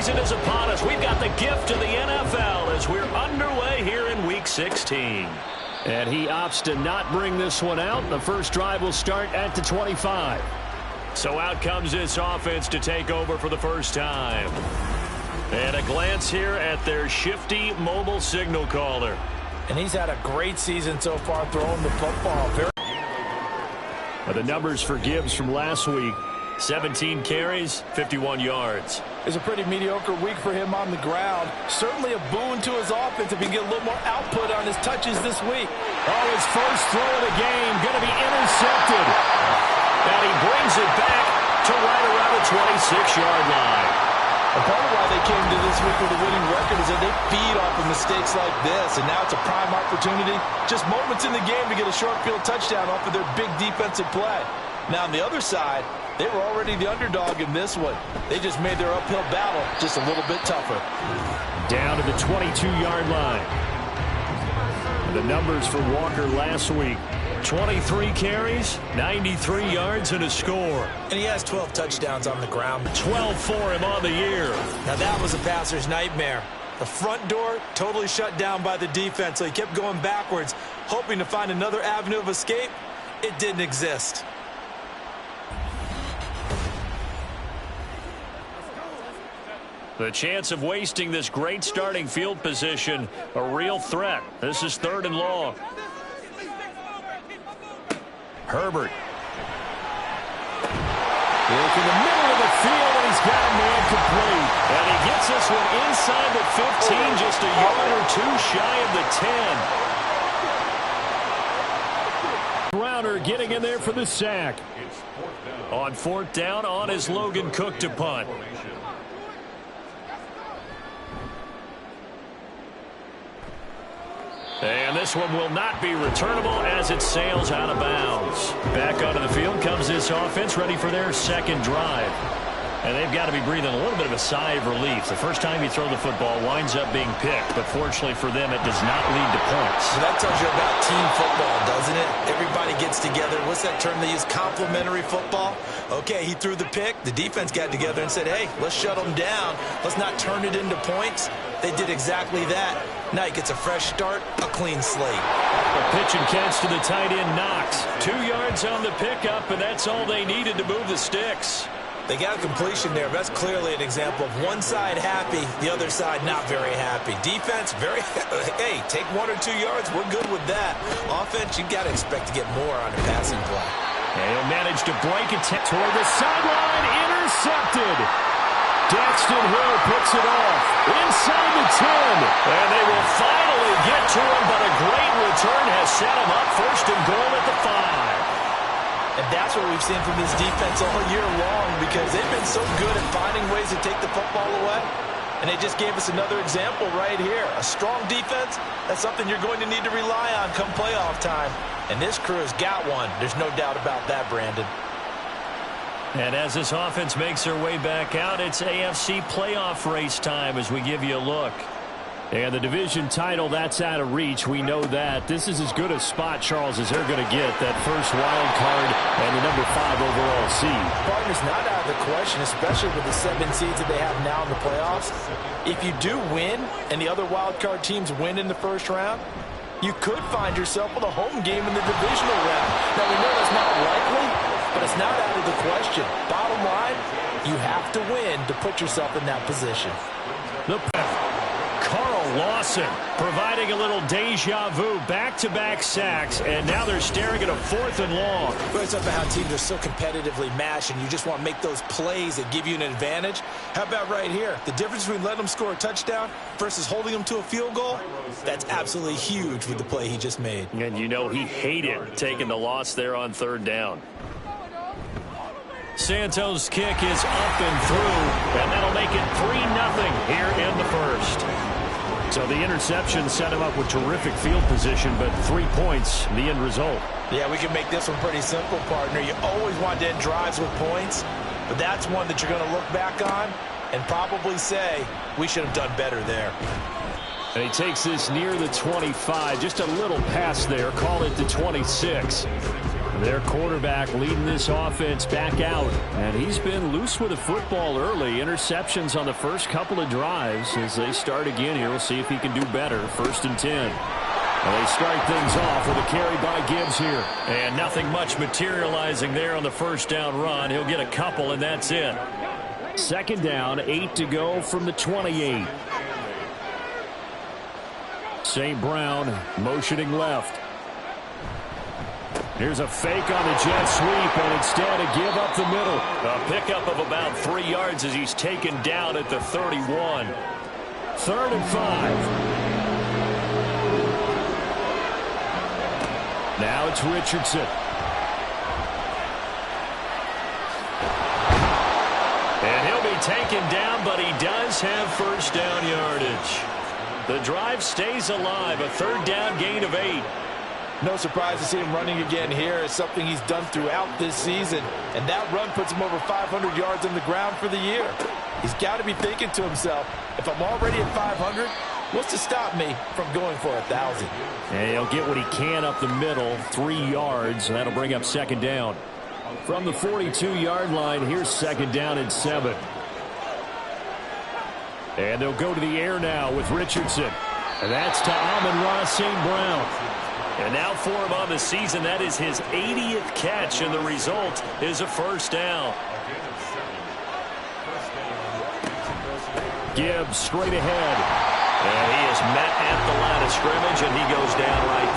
season is upon us. We've got the gift of the NFL as we're underway here in Week 16. And he opts to not bring this one out. The first drive will start at the 25. So out comes this offense to take over for the first time. And a glance here at their shifty mobile signal caller. And he's had a great season so far throwing the football. The numbers for Gibbs from last week. 17 carries, 51 yards. It's a pretty mediocre week for him on the ground. Certainly a boon to his offense if he can get a little more output on his touches this week. Oh, his first throw of the game going to be intercepted. And he brings it back to right around the 26-yard line. And part of why they came to this week with a winning record is that they feed off of mistakes like this, and now it's a prime opportunity, just moments in the game to get a short field touchdown off of their big defensive play. Now on the other side, they were already the underdog in this one. They just made their uphill battle just a little bit tougher. Down to the 22-yard line. The numbers for Walker last week. 23 carries, 93 yards, and a score. And he has 12 touchdowns on the ground. 12 for him on the year. Now that was a passer's nightmare. The front door totally shut down by the defense, so he kept going backwards, hoping to find another avenue of escape. It didn't exist. The chance of wasting this great starting field position, a real threat. This is 3rd and long. Herbert. Working the middle of the field, and he's got a man complete. And he gets this one inside the 15, just a yard or two shy of the 10. Browner getting in there for the sack. On 4th down, on is Logan Cook to punt. And this one will not be returnable as it sails out of bounds. Back onto the field comes this offense, ready for their second drive. And they've got to be breathing a little bit of a sigh of relief. The first time you throw the football winds up being picked, but fortunately for them, it does not lead to points. So that tells you about team football, doesn't it? Everybody gets together. What's that term they use? Complementary football? Okay, he threw the pick. The defense got together and said, hey, let's shut them down. Let's not turn it into points. They did exactly that. Now he gets a fresh start, a clean slate. A pitch and catch to the tight end, Knox. 2 yards on the pickup, and that's all they needed to move the sticks. They got a completion there. That's clearly an example of one side happy, the other side not very happy. Defense, very, hey, take 1 or 2 yards. We're good with that. Offense, you got to expect to get more on a passing play. And he'll manage to break it toward the sideline. Intercepted. Daxton Hill puts it off inside the 10. And they will finally get to him, but a great return has set him up 1st and goal at the 5. And that's what we've seen from this defense all year long, because they've been so good at finding ways to take the football away. And they just gave us another example right here. A strong defense, that's something you're going to need to rely on come playoff time. And this crew has got one. There's no doubt about that, Brandon. And as this offense makes their way back out, it's AFC playoff race time as we give you a look. And the division title, that's out of reach. We know that. This is as good a spot, Charles, as they're going to get. That first wild card and the number 5 overall seed. Partner's not out of the question, especially with the 7 seeds that they have now in the playoffs. If you do win and the other wild card teams win in the first round, you could find yourself with a home game in the divisional round. Now, we know that's not likely, but it's not out of the question. Bottom line, you have to win to put yourself in that position. Carl Lawson providing a little deja vu, back-to-back sacks, and now they're staring at a 4th and long. It's up how teams are so competitively matched, and you just want to make those plays that give you an advantage. How about right here? The difference between letting them score a touchdown versus holding them to a field goal, that's absolutely huge with the play he just made. And you know he hated taking the loss there on 3rd down. Santos' kick is up and through, and that'll make it 3-0 here in the first. So the interception set him up with terrific field position, but 3 points, the end result. Yeah, we can make this one pretty simple, partner. You always want to end drives with points, but that's one that you're going to look back on and probably say, we should have done better there. And he takes this near the 25, just a little pass there, call it the 26. Their quarterback leading this offense back out. And he's been loose with the football early. Interceptions on the first couple of drives. As they start again here, we'll see if he can do better. 1st and 10. And they start things off with a carry by Gibbs here. And nothing much materializing there on the first down run. He'll get a couple, and that's it. 2nd down, 8 to go from the 28. St. Brown motioning left. Here's a fake on the jet sweep, and instead a give up the middle. A pickup of about 3 yards as he's taken down at the 31. 3rd and 5. Now it's Richardson. And he'll be taken down, but he does have first down yardage. The drive stays alive, a 3rd down gain of 8. No surprise to see him running again here. It's something he's done throughout this season. And that run puts him over 500 yards on the ground for the year. He's got to be thinking to himself, if I'm already at 500, what's to stop me from going for 1,000? And he'll get what he can up the middle, 3 yards. And that'll bring up 2nd down. From the 42-yard line, here's 2nd down and 7. And they'll go to the air now with Richardson. And that's to Amon-Ra St. Brown. And now for him on the season, that is his 80th catch, and the result is a first down. Gibbs straight ahead. And he is met at the line of scrimmage, and he goes down right